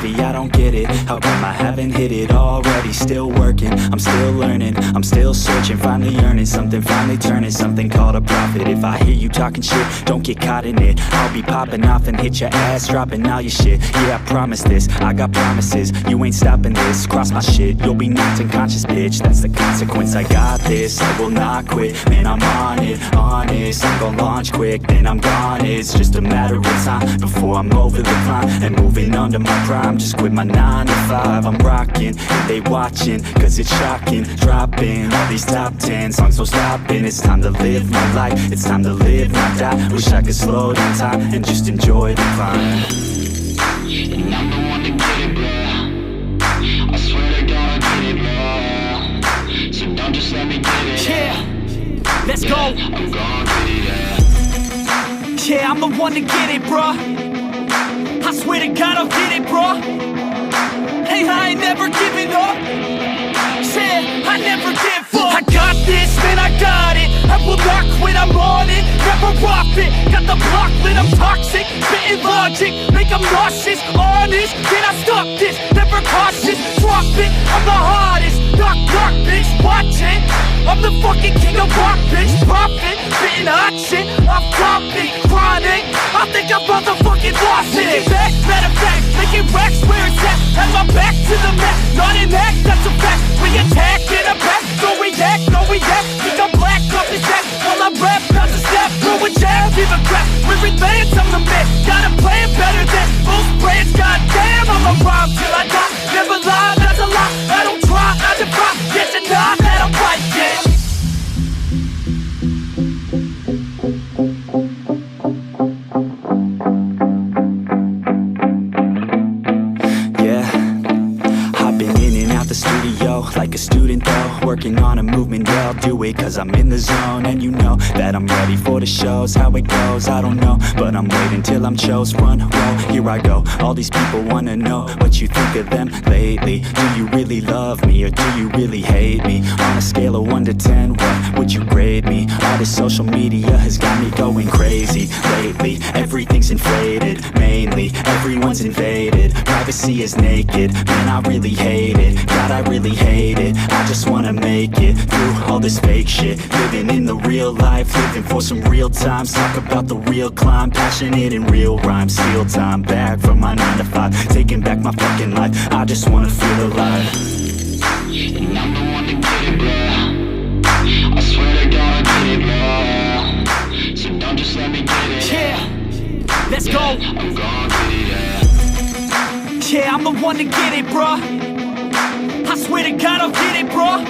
heavy, I don't get it. How come I haven't hit it already? Still working, I'm still learning, I'm still searching, finally earning something, finally turning something called a profit. If I hear you talking shit, don't get caught in it. I'll be popping off and hit your ass, dropping all your shit. Yeah, I promise this, I got promises, you ain't stopping this. Cross my shit, you'll be knocked unconscious, bitch. That's the consequence, I got this, I will not quit. Man, I'm on it, honest, I'm gon' launch quick, then I'm gone. It's just a matter of time before I'm over the climb and moving under my prime. Just quit my 9 to 5, I'm rocking, and they watching, cause it's shocking. Dropping all these top 10 songs, no stopping. It's time to live my life, it's time to live, not die. Wish I could slow down time and just enjoy the climb. And I'm the one to get it, bro. I swear to God I get it, bro. So don't just let me get it. Yeah, let's go. I'm gon' get it, yeah. Yeah, I'm the one to get it, bruh. I swear to God I'll get it, bruh. Hey, I ain't never giving up. Yeah, I never give up. I got this, man, I got it. I will not quit, I'm on it. Never off it. Got the block lit, I'm toxic. Spitting logic, make them nauseous. Honest, can I stop this? Never cautious, drop it. I'm the hardest. Knock, knock, bitch, watch it. I'm the fucking king of rock, bitch. Profit, spitting hot shit. I'm topic, chronic. I think I'm motherfucking lost it. Making back, matter of fact, making racks where it's at. Had my back to the mat, not an act, that's a fact. We attack in a back, no react, no react. Think I'm black, up his back. While I rap, bounce a step, throw a jab, give a crap. We're advanced, I'm the man. Got a plan better than most brands. Goddamn, I'm a rhyme till I die. Never lie, that's a lie. I don't try, I defy. Yes and nah, that I'm right, yeah. The studio, like a student though, working on a movement, yeah, I'll do it cause I'm in the zone. And you know that I'm ready for the shows. How it goes, I don't know, but I'm waiting till I'm chose. Front row, here I go. All these people wanna know what you think of them lately. Do you really love me or do you really hate me? On a scale of 1 to 10, what would you grade me? All this social media has got me going crazy lately. Everything's inflated, mainly everyone's invaded. Privacy is naked, man, I really hate it. God, I really hate it. I just wanna make it through all this fake shit. Living in the real life, living for some real times. Talk about the real climb, passionate in real rhymes. Steal time back from my 9 to 5, taking back my fucking life. I just wanna feel alive. And I'm the one to get it, bro. I swear to God I get it, bro. So don't just let me get it. Yeah, let's go. I'm gon' get it, yeah. Yeah, I'm the one to get it, bruh. I swear to God I'll get it, bruh.